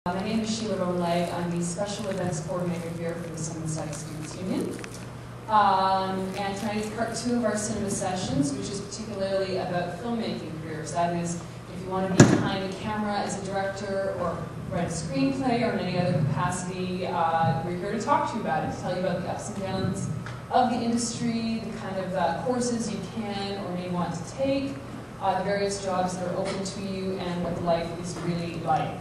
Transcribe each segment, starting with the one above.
My name is Sheila Roleg. I'm the Special Events Coordinator here for the Cinema Studies Students Union. And tonight is part 2 of our cinema sessions, which is particularly about filmmaking careers. That is, if you want to be behind the camera as a director or write a screenplay or in any other capacity, we're here to talk to you about it, to tell you about the ups and downs of the industry, the kind of courses you can or may want to take, the various jobs that are open to you, and what life is really like.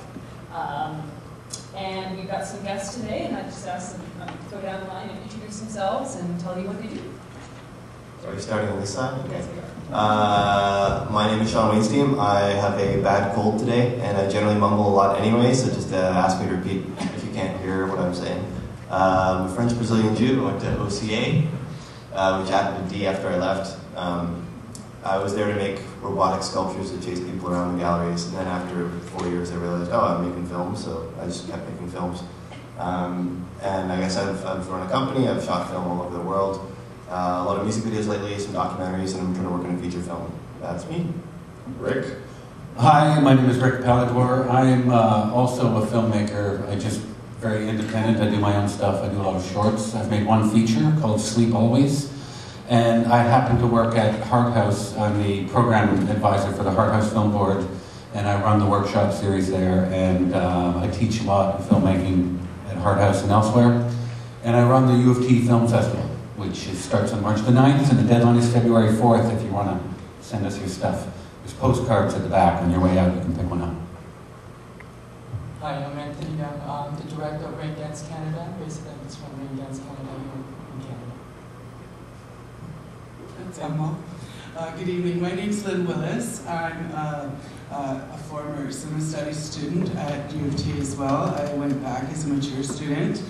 And we've got some guests today, and I just asked them to go down the line and introduce themselves and tell you what they do. So are you starting on this side? Okay. Yes, we are. My name is Sean Wainsteim. I have a bad cold today, and I generally mumble a lot anyway, so just ask me to repeat if you can't hear what I'm saying. I'm a French-Brazilian Jew. I went to OCA, which happened to D after I left. I was there to make robotic sculptures that chase people around the galleries, and then after 4 years I realized, oh, I'm making films, so I just kept making films. And I guess I've run a company, I've shot film all over the world, a lot of music videos lately, some documentaries, and I'm trying to work on a feature film. That's me. Rick? Hi, my name is Rick Palidwor. I'm also a filmmaker. I just very independent. I do my own stuff. I do a lot of shorts. I've made one feature called Sleep Always. And I happen to work at Hart House. I'm the program advisor for the Hart House Film Board, and I run the workshop series there, and I teach a lot of filmmaking at Hart House and elsewhere. And I run the U of T Film Festival, which starts on March the 9th, and the deadline is February 4th if you want to send us your stuff. There's postcards at the back. On your way out, you can pick one up. Hi, I'm Anthony Young. I'm the director of Rain Dance Canada, basically I'm just from Rain Dance Canada in Canada. That's Emma. Good evening. My name's Lynn Willis. I'm a former cinema studies student at U of T as well. I went back as a mature student,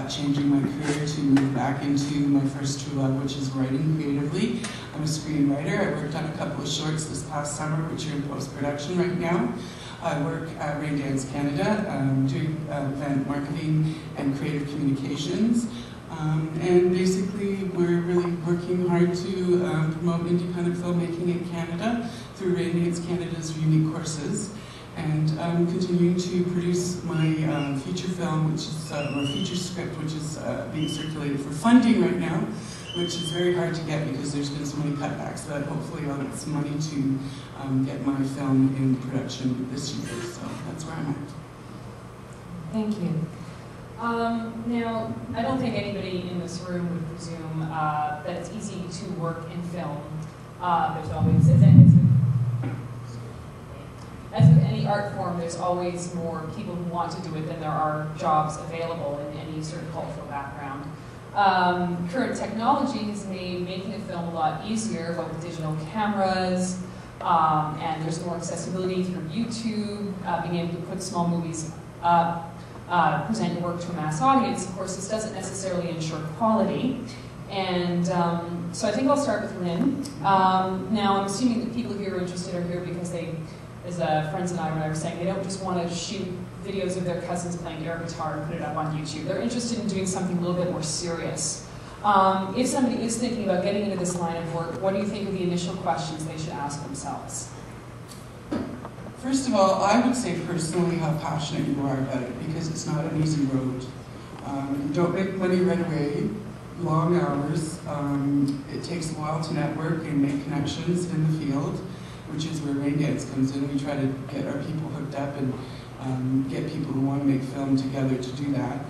changing my career to move back into my first true love, which is writing creatively. I'm a screenwriter. I worked on a couple of shorts this past summer, which are in post-production right now. I work at Rain Dance Canada, doing event marketing and creative communications. And basically, we're really working hard to promote independent filmmaking in Canada through Rain Dance Canada's unique courses, and continuing to produce my feature film, which is or feature script, which is being circulated for funding right now, which is very hard to get because there's been so many cutbacks. But hopefully, I'll get some money to get my film in production this year. So that's where I'm at. Thank you. Now, I don't think anybody in this room would presume that it's easy to work in film. There's always, as with any art form, there's always more people who want to do it than there are jobs available in any sort of cultural background. Current technology has made making a film a lot easier, but with digital cameras, and there's more accessibility through YouTube, being able to put small movies up, present your work to a mass audience. Of course, this doesn't necessarily ensure quality. And so I think I'll start with Lynn. Now, I'm assuming that people who are interested are here because they, as friends and I were saying, they don't just want to shoot videos of their cousins playing air guitar and put it up on YouTube. They're interested in doing something a little bit more serious. If somebody is thinking about getting into this line of work, what do you think are the initial questions they should ask themselves? First of all, I would say personally how passionate you are about it, because it's not an easy road. You don't make money right away, long hours. It takes a while to network and make connections in the field, which is where Rain Dance comes in. We try to get our people hooked up and get people who want to make film together to do that.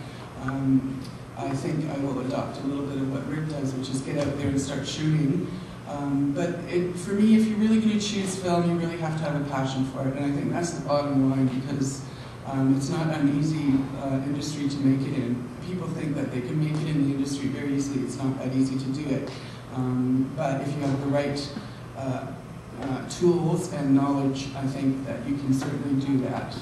I think I will adopt a little bit of what Rick does, which is get out there and start shooting. But for me, if you're really going to choose film, you really have to have a passion for it. And I think that's the bottom line, because it's not an easy industry to make it in. People think that they can make it in the industry very easily. It's not that easy to do it. But if you have the right tools and knowledge, I think that you can certainly do that.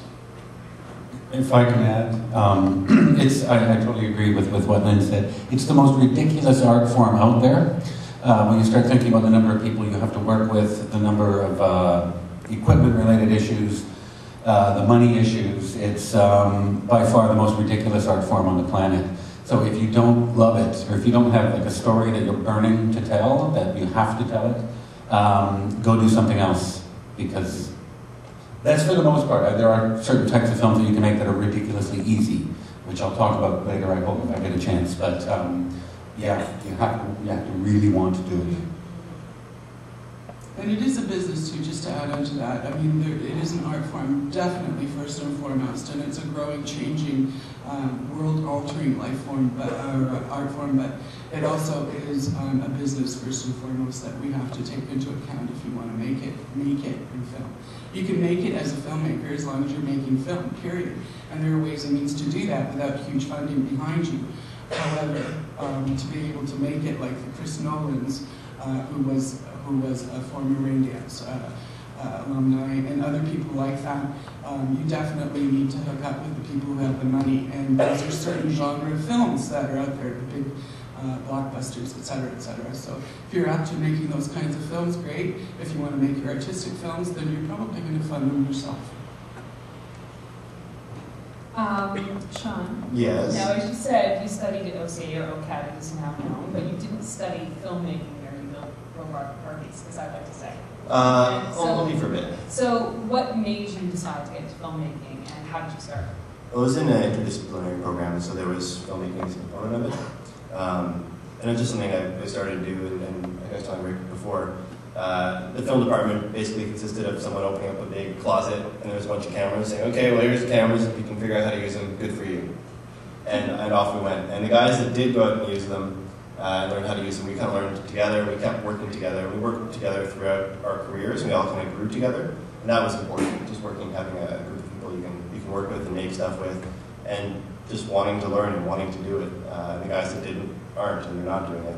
If I can add, I totally agree with what Lynn said. It's the most ridiculous art form out there. When you start thinking about the number of people you have to work with, the number of equipment-related issues, the money issues, it's by far the most ridiculous art form on the planet. So if you don't love it, or if you don't have like a story that you're burning to tell, that you have to tell it, go do something else, because That's for the most part. There are certain types of films that you can make that are ridiculously easy, which I'll talk about later, I hope, if I get a chance. But yeah, you have to really want to do it. And it is a business too, just to add on to that. I mean, it is an art form, definitely first and foremost, and it's a growing, changing, world-altering life form, art form, but it also is a business first and foremost that we have to take into account if you want to make it in film. You can make it as a filmmaker as long as you're making film, period. And there are ways and means to do that without huge funding behind you. However, to be able to make it like the Chris Nolans, who was a former Raindance alumni, and other people like that, you definitely need to hook up with the people who have the money. And those are certain genre of films that are out there, the big blockbusters, et cetera, et cetera. So if you're up to making those kinds of films, great. If you want to make your artistic films, then you're probably going to fund them yourself. Sean? Yes. Now, as you said, you studied at OCA or OCAD, it is now known, but you didn't study filmmaking there, you built robot parties, as I like to say. Only for a bit. So what made you decide to get into filmmaking, and how did you start? It was in an interdisciplinary program, so there was filmmaking as a component of it. And it's just something I started to do, and like I was telling Rick before, the film department basically consisted of someone opening up a big closet, and there was a bunch of cameras saying, okay, well here's the cameras, if you can figure out how to use them, good for you. And off we went. And the guys that did go out and use them, and learn how to use them, we kind of learned together, we kept working together, we worked together throughout our careers, and we all kind of grew together, and that was important, just having a group of people you can work with and make stuff with, and just wanting to learn and wanting to do it. The guys that aren't, and they're not doing it.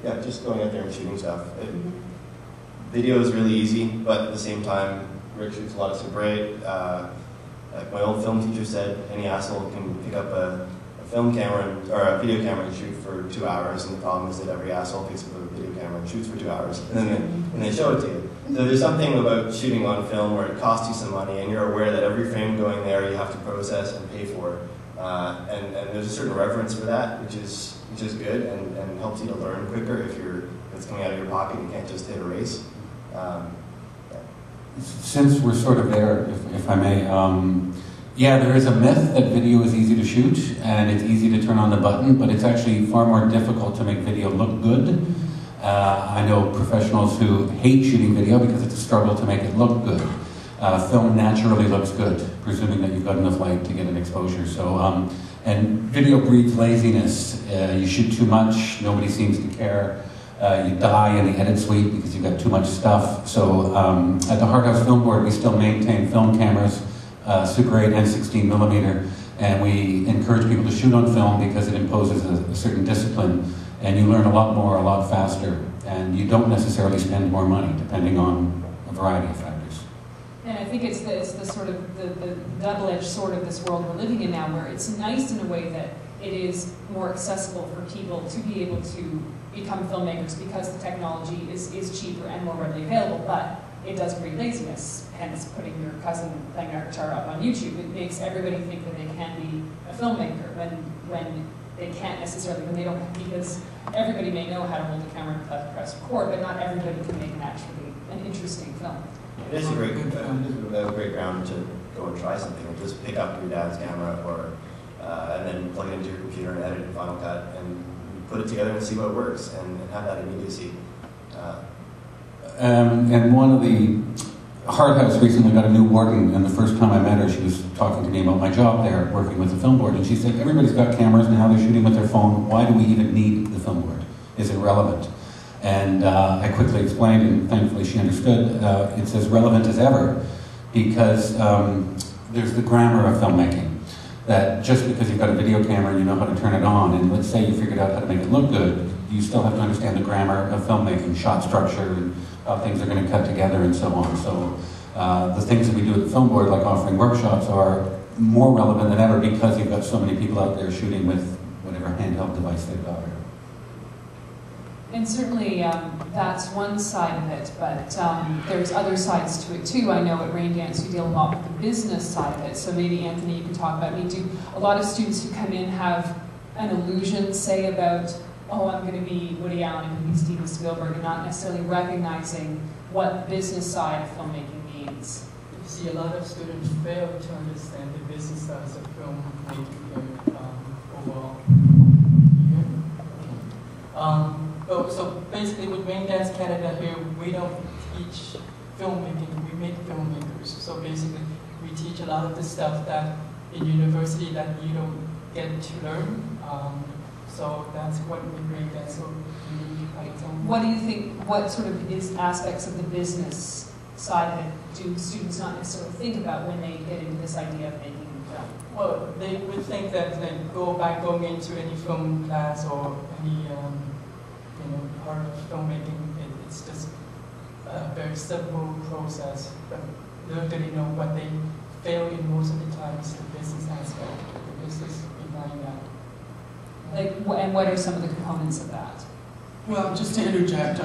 Yeah, just going out there and shooting stuff. Video is really easy, but at the same time, Rick shoots a lot of Super 8. Like my old film teacher said, any asshole can pick up a film camera or a video camera and shoot for 2 hours, and the problem is that every asshole picks up a video camera and shoots for 2 hours, and then they show it to you. So there's something about shooting on film where it costs you some money, and you're aware that every frame going there you have to process and pay for, and there's a certain reverence for that, which is good and helps you to learn quicker if it's coming out of your pocket. You can't just hit erase. Since we're sort of there, if I may, yeah, there is a myth that video is easy to shoot and it's easy to turn on the button, but it's actually far more difficult to make video look good. I know professionals who hate shooting video because it's a struggle to make it look good. Film naturally looks good, presuming that you've got enough light to get an exposure. So, and video breeds laziness. You shoot too much, nobody seems to care. You die in the edit suite because you've got too much stuff. So at the Hart House Film Board, we still maintain film cameras, Super 8 and 16mm, and we encourage people to shoot on film because it imposes a certain discipline, and you learn a lot more, a lot faster, and you don't necessarily spend more money, depending on a variety of factors. And I think it's the sort of the double-edged sword of this world we're living in now, where it's nice in a way that it is more accessible for people to be able to become filmmakers because the technology is cheaper and more readily available, but it does breed laziness, hence putting your cousin playing air guitar up on YouTube. It makes everybody think that they can be a filmmaker when they can't necessarily, when they don't, because everybody may know how to hold a camera and press record, but not everybody can make an interesting film. It is a great ground to go and try something. Just pick up your dad's camera and then plug it into your computer and edit in Final Cut and put it together and see what works and have that immediacy. And one of the Hart House recently got a new warden, and the first time I met her, she was talking to me about my job there, working with the film board, and she said, everybody's got cameras now, they're shooting with their phone, why do we even need the film board? Is it relevant? And I quickly explained, and thankfully she understood, it's as relevant as ever, because there's the grammar of filmmaking. That just because you've got a video camera and you know how to turn it on, and let's say you figured out how to make it look good, you still have to understand the grammar of filmmaking, shot structure, and how things are going to cut together and so on. So the things that we do at the film board, like offering workshops, are more relevant than ever because you've got so many people out there shooting with whatever handheld device they've got. And certainly that's one side of it, but there's other sides to it too. I know at Raindance you deal a lot with the business side of it, so maybe Anthony you can talk about me. Do a lot of students who come in have an illusion, say, about, oh, I'm going to be Woody Allen, I'm going to be Steven Spielberg, and not necessarily recognizing what the business side of filmmaking companies? You see, a lot of students fail to understand the business side of filmmaking here overall. So basically with Raindance Canada here, we don't teach filmmaking, we make filmmakers. So basically we teach a lot of the stuff that in university that you don't get to learn. So that's what we bring that so unique. What do you think, what sort of aspects of the business side of it do students not necessarily think about when they get into this idea of making a film? Well, they would think that by going into any film class or any part of filmmaking, it's just a very simple process. But little do they know what they fail in most of the time is the business aspect, the business behind that. And what are some of the components of that? Well, just to interject,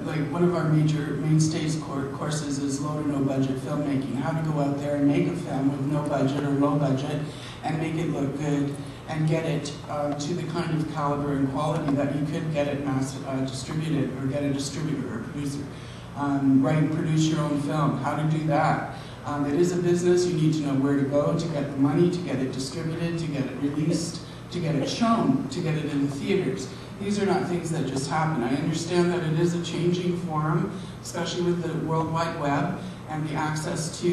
like one of our major mainstays courses is low to no budget filmmaking. How to go out there and make a film with no budget or low budget and make it look good and get it to the kind of caliber and quality that you could get it mass distributed or get a distributor or producer. Write and produce your own film, how to do that. It is a business, you need to know where to go to get the money, to get it distributed, to get it released, to get it shown, to get it in the theaters. These are not things that just happen. I understand that it is a changing forum, especially with the World Wide Web and the access to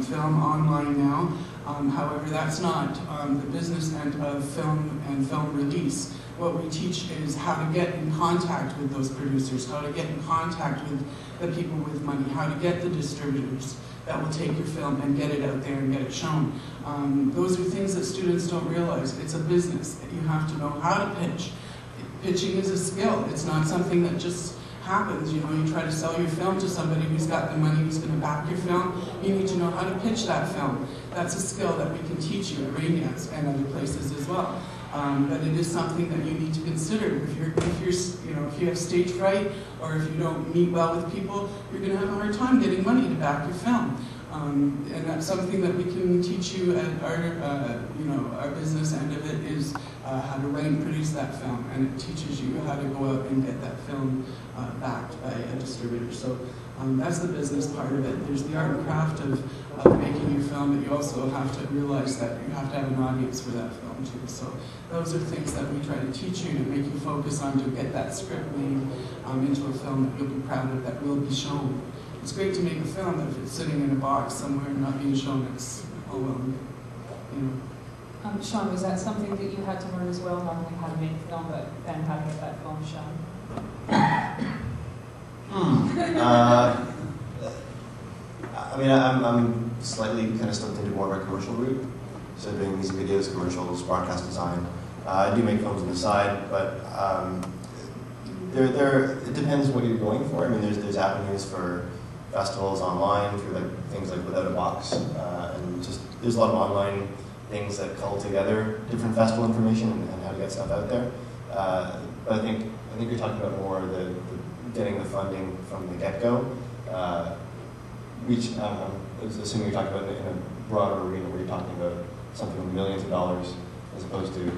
film online now. However, that's not the business end of film and film release. What we teach is how to get in contact with those producers, how to get in contact with the people with money, how to get the distributors that will take your film and get it out there and get it shown. Those are things that students don't realize. It's a business. You have to know how to pitch. Pitching is a skill. It's not something that just happens. You know, you try to sell your film to somebody who's got the money, who's going to back your film. You need to know how to pitch that film. That's a skill that we can teach you at Raindance and other places as well. But it is something that you need to consider. If you have stage fright or if you don't meet well with people, you're going to have a hard time getting money to back your film. And that's something that we can teach you at our business end of it is how to write and produce that film, and it teaches you how to go out and get that film backed by a distributor. So that's the business part of it. There's the art and craft of making your film, but you also have to realize that you have to have an audience for that film too. So those are things that we try to teach you to make you focus on to get that script made into a film that you'll be proud of, that will be shown. It's great to make a film, but if it's sitting in a box somewhere and not being shown, it's, oh well, you know. Sean, was that something that you had to learn as well, not only how to make a film, but then how to get that film shown? I mean, I'm slightly kind of slipped into more of a commercial route. So doing music videos, commercials, broadcast design. I do make films on the side, but it depends what you're going for. I mean, there's avenues for festivals online, through like things like Without a Box, and just there's a lot of online things that cull together different festival information and how to get stuff out there. But I think you're talking about more the getting the funding from the get-go. I was assuming you're talking about in a broader arena where you're talking about something with millions of dollars as opposed to,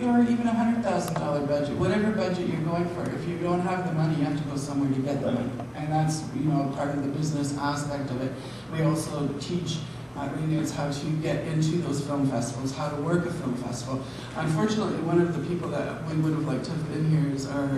or even $100,000 budget, whatever budget you're going for. If you don't have the money, you have to go somewhere to get the money, and that's part of the business aspect of it. We also teach Raindance how to get into those film festivals, how to work a film festival. Unfortunately, one of the people that we would have liked to have been here is our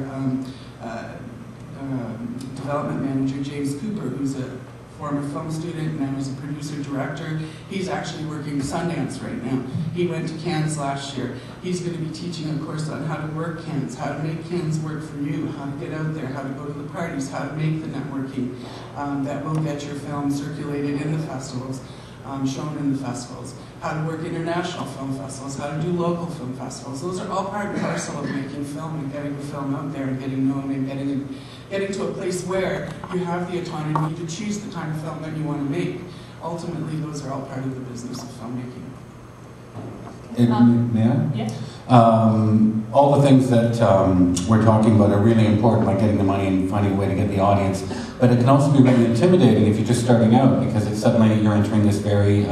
development manager, James Cooper, who's a former film student, now is a producer-director. He's actually working Sundance right now. He went to Cannes last year. He's going to be teaching a course on how to work Cannes, how to make Cannes work for you, how to get out there, how to go to the parties, how to make the networking that will get your film circulated in the festivals, shown in the festivals, how to work international film festivals, how to do local film festivals. Those are all part and parcel of making film and getting the film out there and getting known and getting to a place where you have the autonomy to choose the kind of film that you want to make. Ultimately, those are all part of the business of filmmaking. May I? Yeah. All the things that we're talking about are really important, like getting the money and finding a way to get the audience. But it can also be really intimidating if you're just starting out, because it's suddenly you're entering this very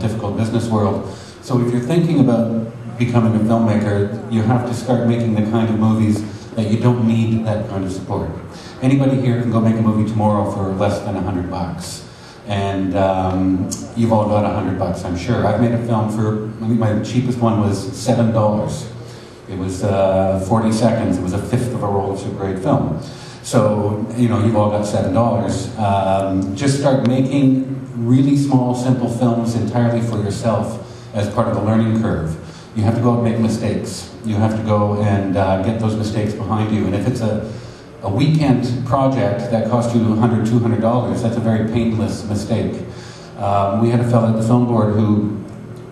difficult business world. So if you're thinking about becoming a filmmaker, you have to start making the kind of movies that you don't need that kind of support. Anybody here can go make a movie tomorrow for less than $100. And you've all got $100, I'm sure. I've made a film for, I think my cheapest one was $7. It was 40 seconds. It was a fifth of a roll of Super 8 film. So, you know, you've all got $7. Just start making really small, simple films entirely for yourself as part of the learning curve. You have to go out and make mistakes. You have to go and get those mistakes behind you. And if it's a weekend project that cost you $100, $200, that's a very painless mistake. We had a fellow at the film board who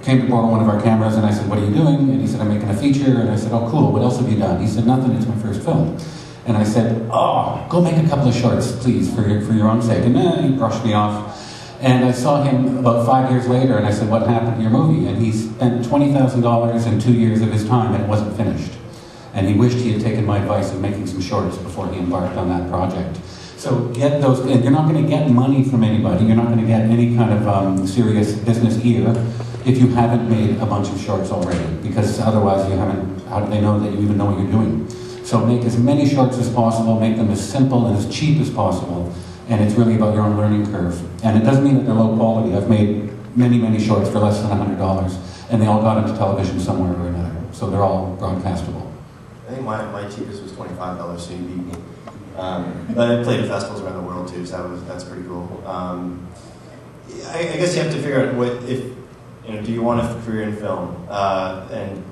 came to borrow one of our cameras, and I said, "What are you doing?" And he said, "I'm making a feature." And I said, "Oh, cool, what else have you done?" He said, "Nothing, it's my first film." And I said, "Oh, go make a couple of shorts, please, for your own sake." And he brushed me off. And I saw him about 5 years later, and I said, "What happened to your movie?" And he spent $20,000 in 2 years of his time, and it wasn't finished. And he wished he had taken my advice of making some shorts before he embarked on that project. So get those, and you're not going to get money from anybody, you're not going to get any kind of serious business ear if you haven't made a bunch of shorts already, because otherwise you haven't, how do they know that you even know what you're doing? So make as many shorts as possible, make them as simple and as cheap as possible, and it's really about your own learning curve. And it doesn't mean that they're low quality. I've made many, many shorts for less than $100, and they all got into television somewhere or another, so they're all broadcastable. I think my cheapest was $25, so you beat me. But I played at festivals around the world too, so that's pretty cool. I guess you have to figure out do you want a career in film, and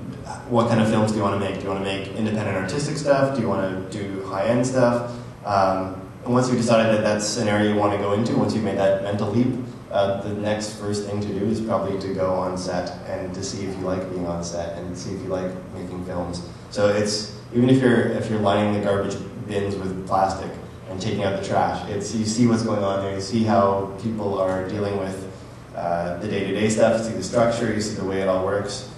what kind of films do you want to make? Do you want to make independent artistic stuff? Do you want to do high-end stuff? And once you've decided that that's an area you want to go into, once you've made that mental leap, the next first thing to do is probably to go on set and to see if you like being on set and see if you like making films. So it's, even if you're lining the garbage bins with plastic and taking out the trash, you see what's going on there, you see how people are dealing with the day-to-day stuff, you see the structure, you see the way it all works.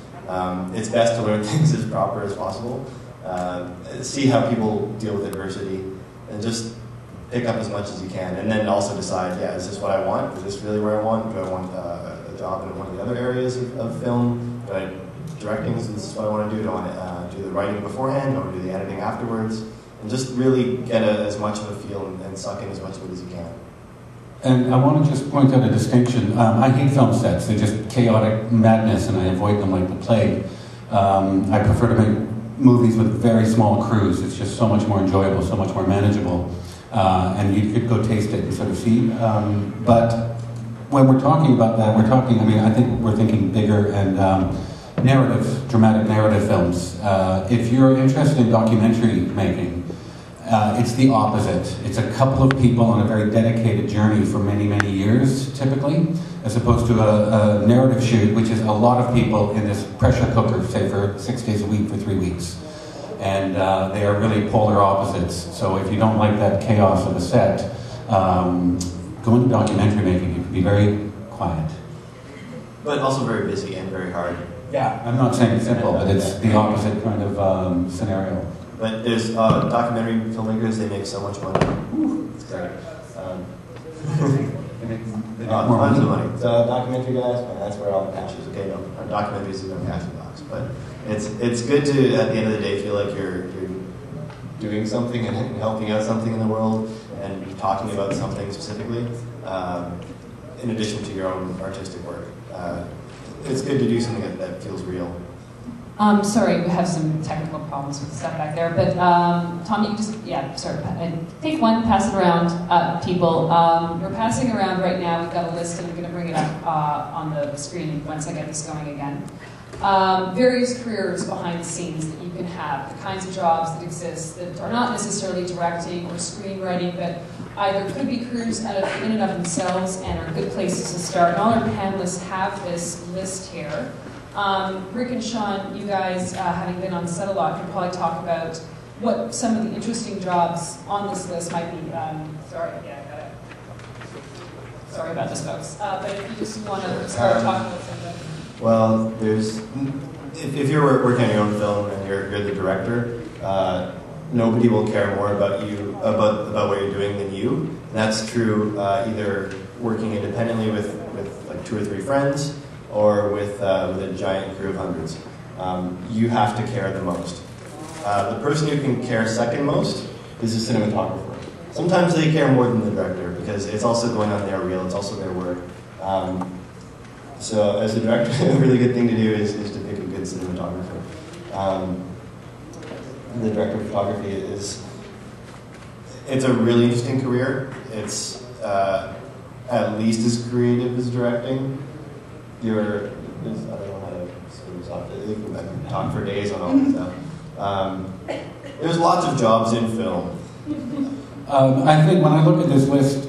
It's best to learn things as proper as possible. See how people deal with adversity, and just pick up as much as you can, and then also decide, is this what I want? Is this really where I want? Do I want a job in one of the other areas of film? Directing, is this what I want to do? Do I want to do the writing beforehand? Do I want to do the editing afterwards? And just really get as much of a feel and suck in as much of it as you can. And I want to just point out a distinction. I hate film sets. They're just chaotic madness, and I avoid them like the plague. I prefer to make movies with very small crews. It's just so much more enjoyable, so much more manageable. And you could go taste it and sort of see. But when we're talking about that, I think we're thinking bigger and dramatic narrative films. If you're interested in documentary making, it's the opposite. It's a couple of people on a very dedicated journey for many, many years, typically, as opposed to a narrative shoot, which is a lot of people in this pressure cooker, say for 6 days a week for 3 weeks. And they are really polar opposites. So if you don't like that chaos of a set, go into documentary making. You can be very quiet. But also very busy and very hard. Yeah, I'm not saying it's simple, but it's the opposite kind of scenario. But there's documentary filmmakers, they make so much money. It's great. Tons of money. So documentary guys, that's where all the cash is. Okay, no, documentaries is no cash in box. But it's good to, at the end of the day, feel like you're doing something and helping out something in the world and talking about something specifically, in addition to your own artistic work. It's good to do something that feels real. Sorry, we have some technical problems with the stuff back there, but Tom, you can just, take one, pass it around, people. We're passing around right now, we've got a list, and I'm going to bring it up on the screen once I get this going again. Various careers behind the scenes that you can have, the kinds of jobs that exist that are not necessarily directing or screenwriting, but either could be careers in and of themselves and are good places to start. And all our panelists have this list here. Rick and Sean, you guys, having been on set a lot, can probably talk about what some of the interesting jobs on this list might be. Sorry about this, folks. But if you just want to start talking about something. Well, if you're working on your own film and you're the director, nobody will care more about you, about what you're doing than you. And that's true either working independently with like 2 or 3 friends, or with a giant crew of hundreds. You have to care the most. The person who can care second most is the cinematographer. Sometimes they care more than the director, because it's also going on their reel, it's also their work. So as a director, a really good thing to do is to pick a good cinematographer. The director of photography it's a really interesting career. It's at least as creative as directing. I don't know how to spin this off. I can talk for days on all this stuff. There's lots of jobs in film. I think when I look at this list,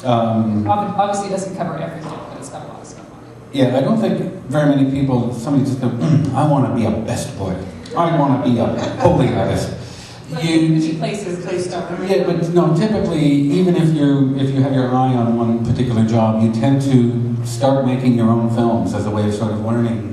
obviously it doesn't cover everything, but it's got a lot of stuff on it. yeah, I don't think very many people, somebody just go, I want to be a best boy. I want to be a Foley artist. Places. Yeah, but no, typically, even if you have your eye on one particular job, you tend to start making your own films as a way of sort of learning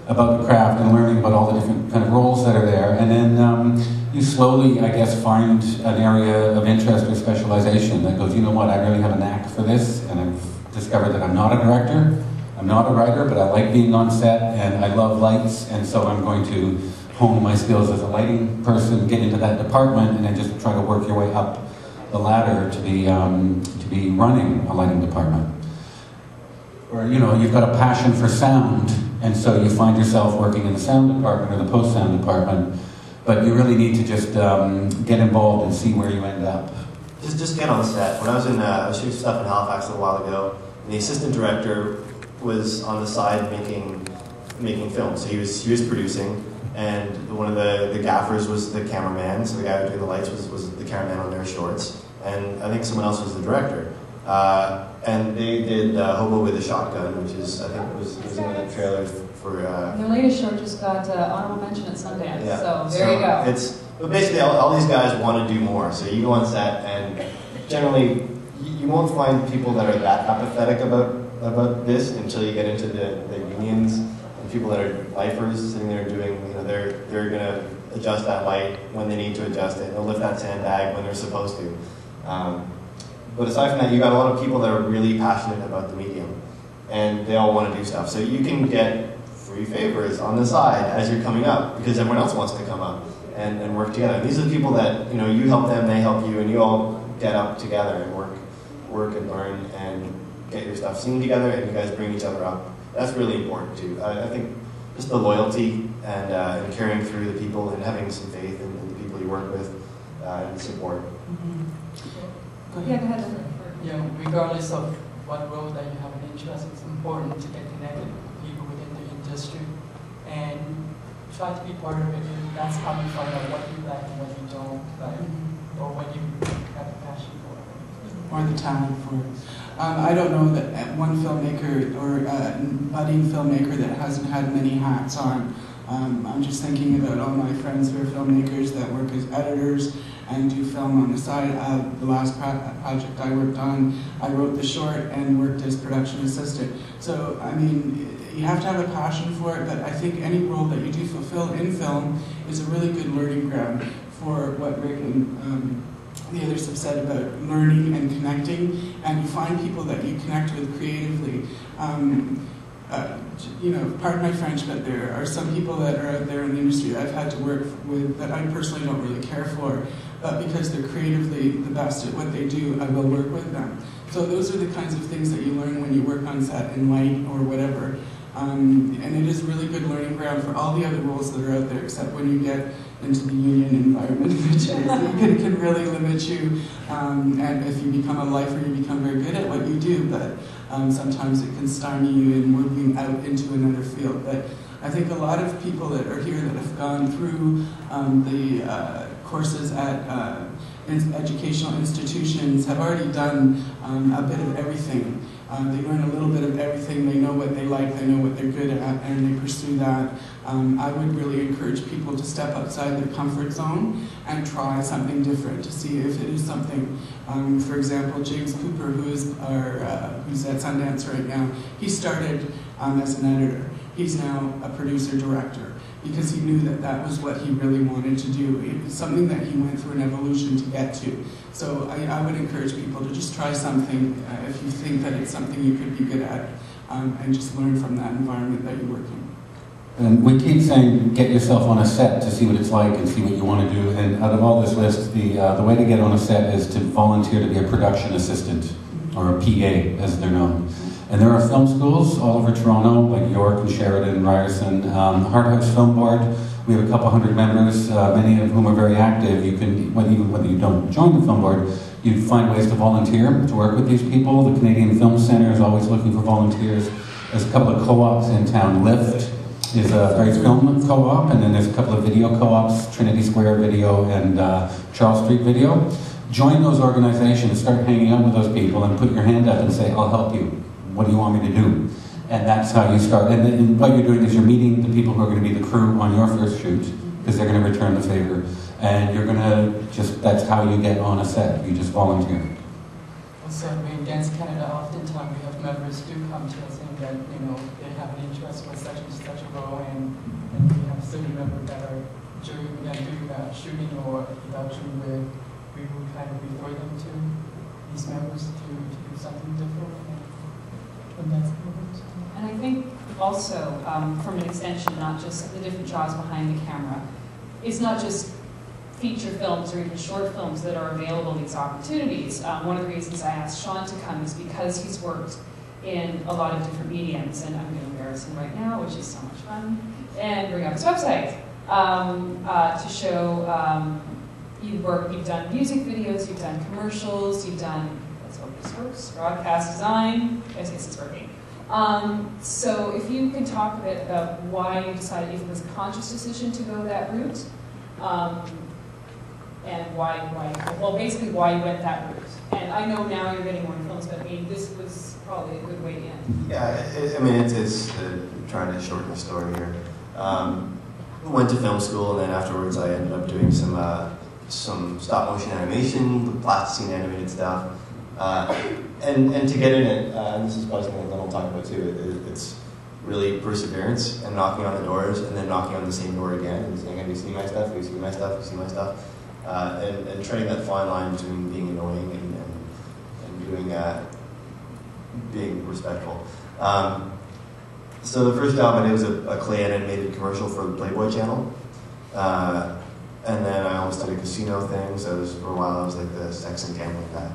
about the craft and learning about all the different kind of roles that are there. And then you slowly, I guess, find an area of interest or specialization that goes, you know what, I really have a knack for this, and I've discovered that I'm not a director, I'm not a writer, but I like being on set, and I love lights, and so I'm going to hone my skills as a lighting person, get into that department, and then just try to work your way up the ladder to be running a lighting department. Or, you know, you've got a passion for sound, and so you find yourself working in the sound department or the post-sound department, but you really need to just get involved and see where you end up. Just get on set. When I was I was shooting stuff in Halifax a little while ago, and the assistant director was on the side making film, so he was producing. And one of the gaffers was the cameraman, so the guy who did the lights was the cameraman on their shorts. And I think someone else was the director. And they did Hobo with a Shotgun, which is, I think it was in the trailer for... Their latest short just got honorable mention at Sundance, yeah. so there you go. But basically, all these guys want to do more. So you go on set, and generally, you won't find people that are that apathetic about this until you get into the unions. People that are lifers sitting there doing, you know, they're going to adjust that light when they need to adjust it. They'll lift that sandbag when they're supposed to. But aside from that, you got a lot of people that are really passionate about the medium, and they all want to do stuff. So you can get free favors on the side as you're coming up, because everyone else wants to come up and work together. And these are the people that, you know, you help them, they help you, and you all get up together and work and learn and get your stuff seen together, and you guys bring each other up. That's really important too. I think just the loyalty and carrying through the people and having some faith in the people you work with and support. Mm-hmm. Go ahead. Yeah, regardless of what role that you have an interest, it's important to get connected with people within the industry and try to be part of it. That's how you find out what you like and what you don't like, or what you have a passion for. Or the talent for it. I don't know that one filmmaker or budding filmmaker that hasn't had many hats on. I'm just thinking about all my friends who are filmmakers that work as editors and do film on the side. The last project I worked on, I wrote the short and worked as production assistant. So, I mean, you have to have a passion for it, but I think any role that you do fulfill in film is a really good learning ground for what Rick and the others have said about learning and connecting, and you find people that you connect with creatively. You know, pardon my French, but there are some people that are out there in the industry I've had to work with that I personally don't really care for, but because they're creatively the best at what they do, I will work with them. So those are the kinds of things that you learn when you work on set in light or whatever. And it is a really good learning ground for all the other roles that are out there, except when you get into the union environment, which can really limit you. And if you become a lifer, you become very good at what you do, but sometimes it can stymie you in moving out into another field. But I think a lot of people that are here that have gone through the courses at educational institutions have already done a bit of everything. They learn a little bit of everything, they know what they like, they know what they're good at, and they pursue that. I would really encourage people to step outside their comfort zone and try something different to see if it is something. For example, James Cooper, who's at Sundance right now, he started as an editor. He's now a producer-director because he knew that that was what he really wanted to do. It was something that he went through an evolution to get to. So I would encourage people to just try something if you think that it's something you could be good at, and just learn from that environment that you work in. And we keep saying get yourself on a set to see what it's like and see what you want to do. And out of all this list, the way to get on a set is to volunteer to be a production assistant. or a PA as they're known. And there are film schools all over Toronto, like York and Sheridan, Ryerson. Hart House Film Board, we have a couple hundred members, many of whom are very active. You can, even whether you don't join the film board, you find ways to volunteer, to work with these people. The Canadian Film Centre is always looking for volunteers. There's a couple of co-ops in town. Lift is a very film co-op, and then there's a couple of video co-ops, Trinity Square Video and Charles Street Video. Join those organizations, start hanging out with those people, and put your hand up and say, I'll help you. What do you want me to do? And that's how you start. And what you're doing is you're meeting the people who are going to be the crew on your first shoot, because they're going to return the favor. And you're going to that's how you get on a set. You just volunteer. Also, in Dance Canada, oftentimes we have members do come to us saying that, they have an interest with such and such a role, and we have certain members that are doing shooting or production where we will kind of refer them to these members to do something different. And I think also, from an extension, not just the different jobs behind the camera, it's not just feature films or even short films that are available these opportunities. One of the reasons I asked Sean to come is because he's worked in a lot of different mediums, and I'm going to embarrass him right now, which is so much fun, and bring up his website to show you've done music videos, you've done commercials, you've done, let's hope this works, broadcast design. I guess it's working. So if you can talk a bit about why you decided, if it was a conscious decision to go that route, and well, basically why you went that route. And I know now you're getting more films, but I mean, this was probably a good way in. Yeah, it's trying to shorten the story here. Went to film school, and then afterwards I ended up doing some stop motion animation, the plasticine animated stuff. And to get in it, and this is probably something that I'll talk about too, it's really perseverance and knocking on the doors and then knocking on the same door again and saying, have you seen my stuff? Have you seen my stuff? Have you seen my stuff? And treading that fine line between being annoying and doing being respectful. So the first job I did was a clay animated commercial for the Playboy channel. And then I almost did a casino thing, so for a while I was like the sex and gambling guy.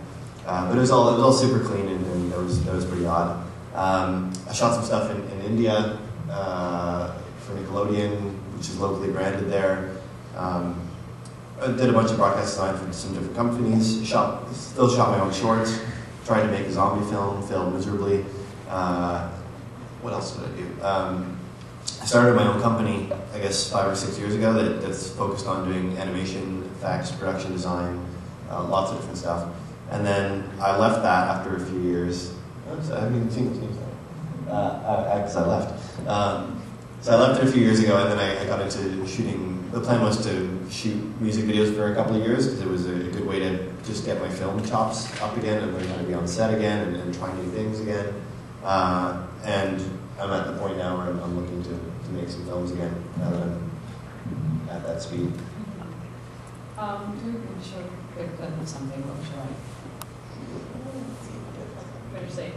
But it was all super clean, and that was pretty odd. I shot some stuff in India for Nickelodeon, which is locally branded there. I did a bunch of broadcast design for some different companies. Still shot my own shorts. Tried to make a zombie film, failed miserably. What else did I do? I started my own company, I guess 5 or 6 years ago, that's focused on doing animation, effects, production design, lots of different stuff. And then I left that after a few years. I haven't even seen this news because I left. So I left it a few years ago, and then I got into shooting. The plan was to shoot music videos for a couple of years because it was a good way to just get my film chops up again and learn how to be on set again and try new things again. And I'm at the point now where I'm looking to make some films again now that I'm at that speed. Do we show a quick clip of something? What would you like? What did you say?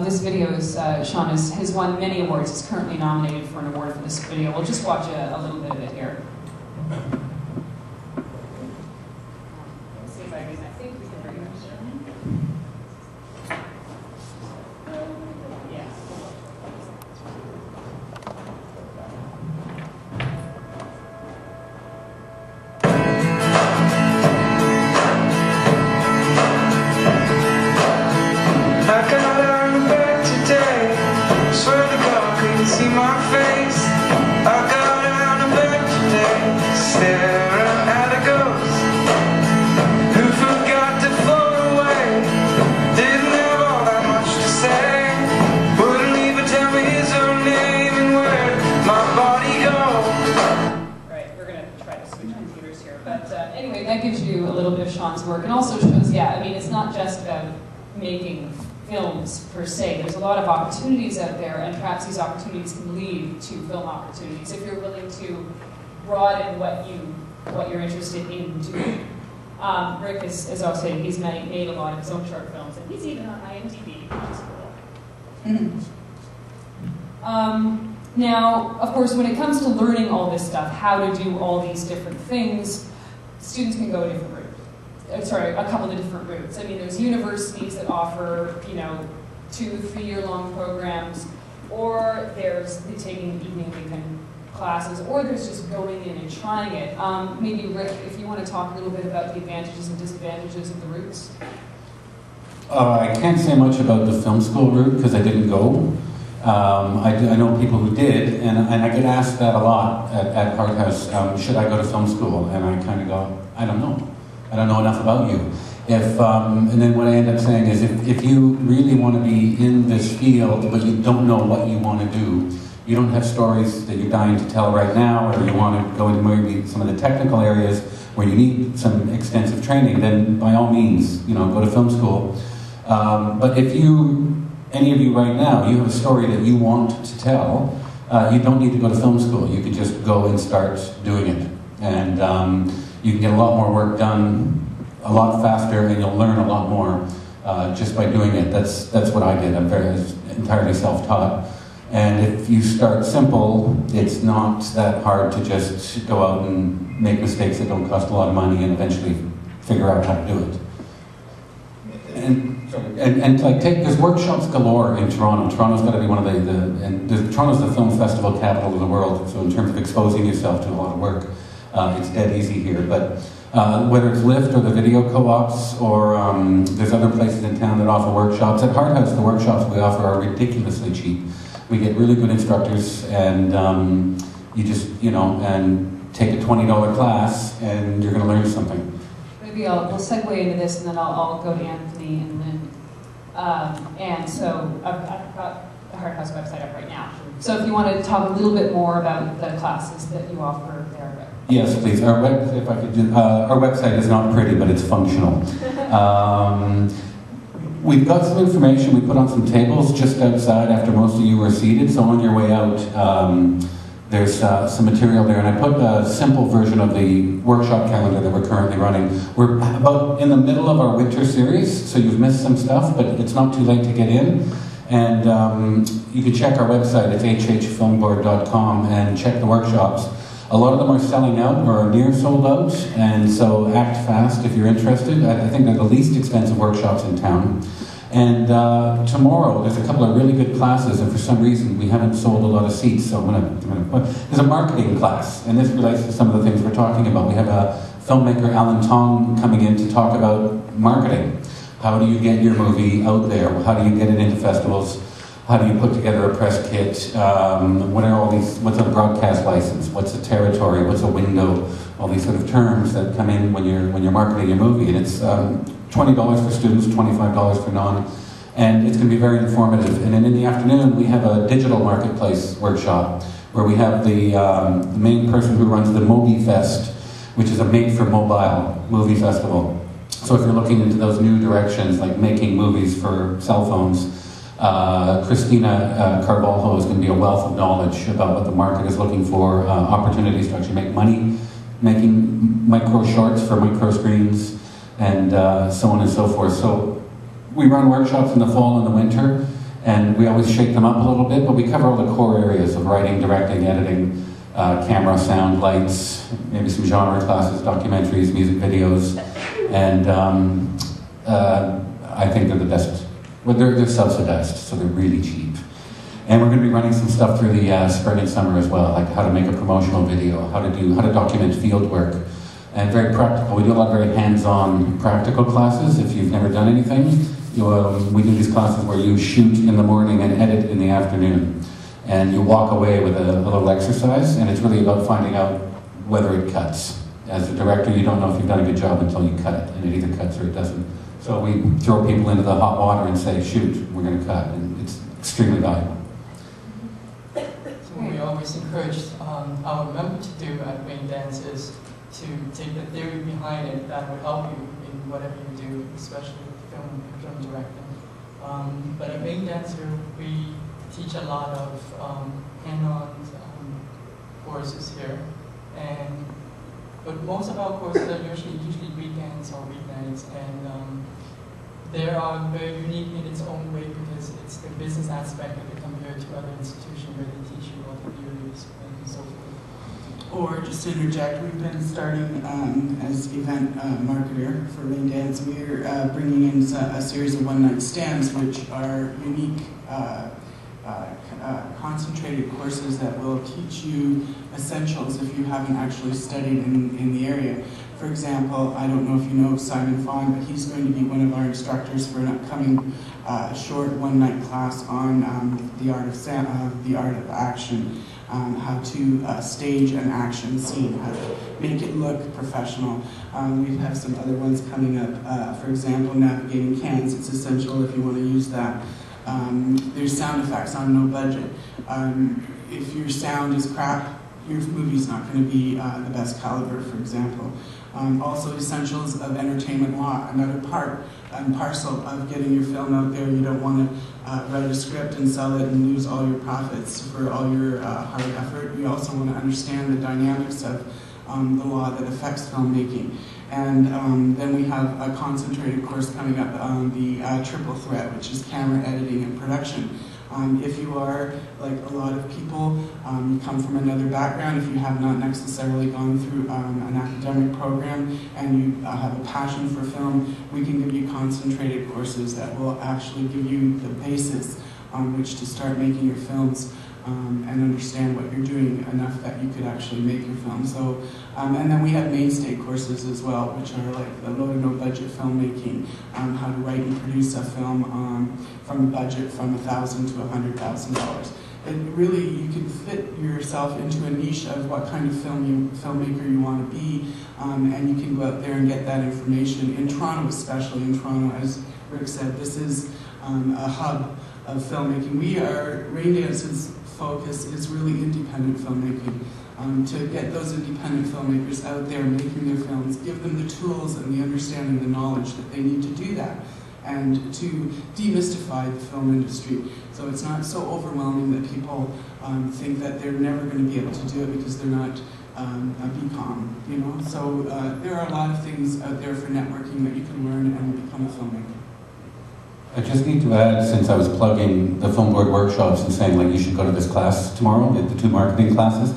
This video is, Sean has won many awards. He's currently nominated for an award for this video. We'll just watch a little bit of it here. Let's see if I think we can bring it up. Yeah. See my face, I got out of bed today, staring at a ghost who forgot to float away. Didn't have all that much to say, wouldn't even tell me his own name and where my body goes. Right, we're going to try to switch computers here, but anyway, that gives you a little bit of Sean's work, and also shows, yeah, I mean, it's not just about making films per se. There's a lot of opportunities out there, and perhaps these opportunities can lead to film opportunities if you're willing to broaden what you're interested in doing. Rick, as I was saying, he's made a lot of his own short films, and he's even on IMDb, which is cool. Now, of course, when it comes to learning all this stuff, how to do all these different things, students can go a different route. a couple of different routes. I mean, there's universities that offer, 2-3 year long programs, or there's taking evening weekend classes, or there's just going in and trying it. Maybe Rick, if you want to talk a little bit about the advantages and disadvantages of the routes. I can't say much about the film school route because I didn't go. I know people who did, and I get asked that a lot at Hart House, should I go to film school? And I kind of go, I don't know. I don't know enough about you. And then what I end up saying is if you really want to be in this field, but you don't know what you want to do, you don't have stories that you're dying to tell right now, or you want to go into maybe some of the technical areas where you need some extensive training, then by all means, go to film school. But if any of you right now, you have a story that you want to tell, you don't need to go to film school. You can just go and start doing it. And you can get a lot more work done a lot faster, and you'll learn a lot more just by doing it. That's what I did. I'm entirely self-taught. And if you start simple, it's not that hard to just go out and make mistakes that don't cost a lot of money and eventually figure out how to do it. And there's workshops galore in Toronto. Toronto's got to be one of Toronto's the film festival capital of the world, so in terms of exposing yourself to a lot of work, it's dead easy here. But whether it's Lyft or the video co-ops, or there's other places in town that offer workshops. At Hart House, the workshops we offer are ridiculously cheap. We get really good instructors, and you just, and take a $20 class, and you're going to learn something. Maybe we'll segue into this, and then I'll go to Anthony and Lynn. And so I've got the Hart House website up right now. So if you want to talk a little bit more about the classes that you offer there. Yes, please. Our website is not pretty, but it's functional. We've got some information. We put on some tables just outside after most of you were seated. So on your way out, there's some material there, and I put a simple version of the workshop calendar that we're currently running. We're about in the middle of our winter series, so you've missed some stuff, but it's not too late to get in. And you can check our website, it's hhfilmboard.com, and check the workshops. A lot of them are selling out or are near sold out, and so act fast if you're interested. I think they're the least expensive workshops in town. And tomorrow, there's a couple of really good classes, and for some reason, we haven't sold a lot of seats, so I'm gonna put, there's a marketing class, and this relates to some of the things we're talking about. We have a filmmaker, Alan Tong, coming in to talk about marketing. How do you get your movie out there? How do you get it into festivals? How do you put together a press kit? What's a broadcast license? What's a territory? What's a window? All these sort of terms that come in when you're marketing your movie. And it's $20 for students, $25 for non. And it's going to be very informative. And then in the afternoon, we have a digital marketplace workshop where we have the main person who runs the MobiFest, which is a made-for-mobile movie festival. So if you're looking into those new directions, like making movies for cell phones, Christina Carvalho is going to be a wealth of knowledge about what the market is looking for, opportunities to actually make money, making micro shorts for micro screens, and so on and so forth. So we run workshops in the fall and the winter, and we always shake them up a little bit, but we cover all the core areas of writing, directing, editing, camera, sound, lights, maybe some genre classes, documentaries, music videos, and I think they're the best. Well, they're subsidized, so they're really cheap. And we're going to be running some stuff through the spring and summer as well, like how to make a promotional video, how to document field work, and very practical. We do a lot of very hands-on practical classes. If you've never done anything, we do these classes where you shoot in the morning and edit in the afternoon, and you walk away with a little exercise, and it's really about finding out whether it cuts. As a director, you don't know if you've done a good job until you cut it, and it either cuts or it doesn't. So we throw people into the hot water and say, shoot, we're going to cut, and it's extremely valuable. So we always encourage our members to do at Wing Dance is to take the theory behind it that will help you in whatever you do, especially film directing. But at Wing Dancer, we teach a lot of hand-on courses here, but most of our courses are usually weekends or weeknights, and they are very unique in its own way because it's the business aspect of it compared to other institutions where they teach you all the theories and so forth. Or just to interject, we've been starting as event marketer for Rain Dance. We're bringing in a series of one-night stands, which are unique concentrated courses that will teach you essentials if you haven't actually studied in the area. For example, I don't know if you know Simon Fawn, but he's going to be one of our instructors for an upcoming short one-night class on the art of action. How to stage an action scene, how to make it look professional. We have some other ones coming up. For example, navigating cans. It's essential if you want to use that. There's sound effects on no budget. If your sound is crap, your movie's not going to be the best caliber, for example. Also, essentials of entertainment law, another part and parcel of getting your film out there. You don't want to write a script and sell it and lose all your profits for all your hard effort. You also want to understand the dynamics of the law that affects filmmaking. And then we have a concentrated course coming up on the triple threat, which is camera, editing, and production. If you are, like a lot of people, you come from another background, if you have not necessarily gone through an academic program and you have a passion for film, we can give you concentrated courses that will actually give you the basis on which to start making your films and understand what you're doing enough that you could actually make your film. So, and then we have mainstay courses as well, which are like the low to no budget filmmaking, how to write and produce a film from a budget from $1,000 to $100,000. It really, you can fit yourself into a niche of what kind of filmmaker you want to be, and you can go out there and get that information. In Toronto, especially in Toronto, as Rick said, this is a hub of filmmaking. Rain Dance's focus is really independent filmmaking. To get those independent filmmakers out there making their films, give them the tools and the understanding, the knowledge that they need to do that, and to demystify the film industry. So it's not so overwhelming that people think that they're never going to be able to do it because they're not a BCom, you know? So there are a lot of things out there for networking that you can learn and become a filmmaker. I just need to add, since I was plugging the film board workshops and saying like you should go to this class tomorrow, the two marketing classes,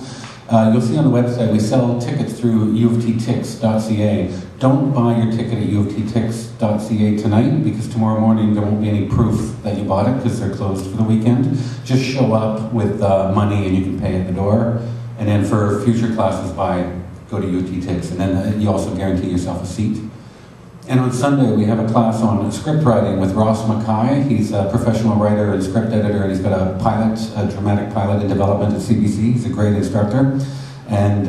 you'll see on the website we sell tickets through uofttix.ca. Don't buy your ticket at uofttix.ca tonight because tomorrow morning there won't be any proof that you bought it because they're closed for the weekend. Just show up with money and you can pay at the door. And then for future classes, go to UTTix, and then you also guarantee yourself a seat. And on Sunday, we have a class on script writing with Ross Mackay. He's a professional writer and script editor, and he's got a dramatic pilot in development at CBC. He's a great instructor. And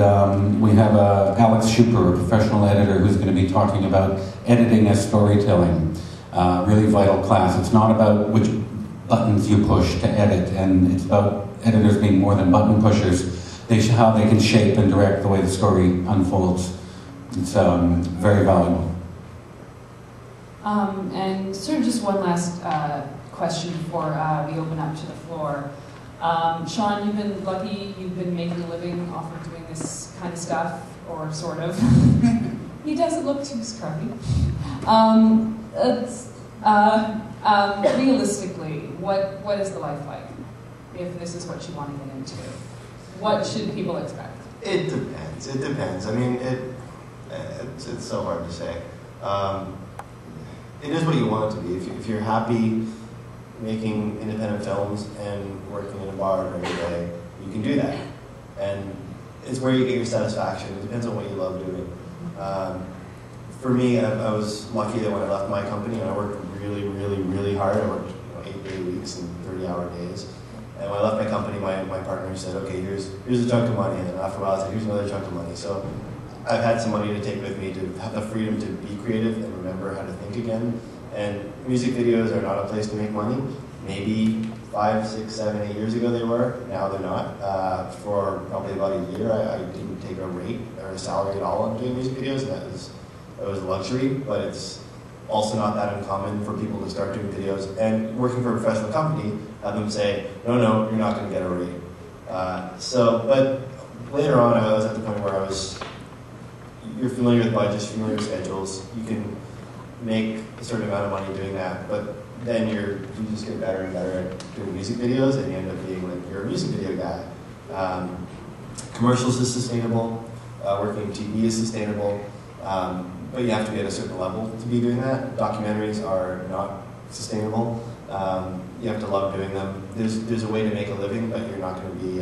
we have Alex Schuper, a professional editor, who's going to be talking about editing as storytelling. Really vital class. It's not about which buttons you push to edit, and it's about editors being more than button pushers. How they can shape and direct the way the story unfolds. It's very valuable. And sort of just one last question before we open up to the floor. Sean, you've been lucky, you've been making a living off of doing this kind of stuff, or sort of. He doesn't look too scruffy. Realistically, what is the life like if this is what you want to get into? What should people expect? It depends. I mean, it's so hard to say. It is what you want it to be. If you're happy making independent films and working in a bar every day, you can do that. And it's where you get your satisfaction. It depends on what you love doing. For me, I was lucky that when I left my company, and I worked really, really, really hard. I worked 8-day weeks and 30-hour days. And when I left my company, my partner said, okay, here's a chunk of money. And then after a while, I said, here's another chunk of money. So I've had some money to take with me to have the freedom to be creative and remember how to think again. And music videos are not a place to make money. Maybe 5, 6, 7, 8 years ago they were. Now they're not. For probably about a year, I didn't take a rate or a salary at all on doing music videos. And that was a luxury, but it's also not that uncommon for people to start doing videos and working for a professional company, have them say, no, you're not going to get a rate. But later on, I was at the point where you're familiar with budgets, familiar with schedules, you can make a certain amount of money doing that, but then you just get better and better at doing music videos, and you end up being like, you're a music video guy. Commercials is sustainable, working in TV is sustainable, but you have to be at a certain level to be doing that. Documentaries are not sustainable. You have to love doing them. There's a way to make a living, but you're not going to be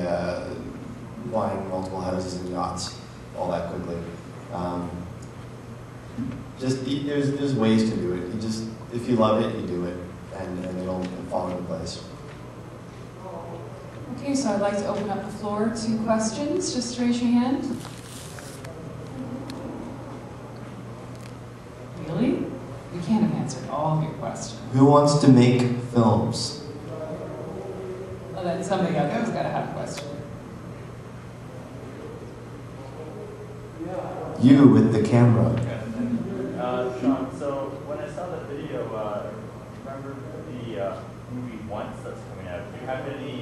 buying multiple houses and yachts all that quickly. There's ways to do it. If you love it, you do it, and it'll fall into place. Okay, so I'd like to open up the floor to questions. Just raise your hand. Really? We can't have answered all of your questions. Who wants to make films? Well, then somebody out there's got to have a question. You with the camera. Sean, so when I saw that video, remember the movie Once that's coming out? Do you have any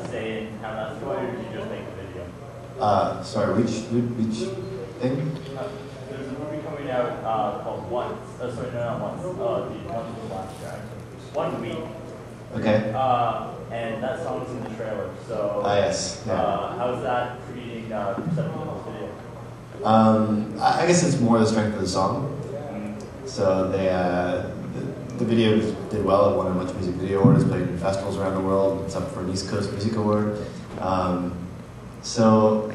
say in how that's going, or did you just make the video? Sorry, which thing? There's a movie coming out called Once. Sorry, no, not Once. The one from last year, actually. 1 week. Okay. And that song's in the trailer. So. Yes. Yeah. How's that treating perception of this video? I guess it's more the strength of the song. So the video did well. It won a Much Music Video Award. It's played in festivals around the world. It's up for an East Coast Music Award. So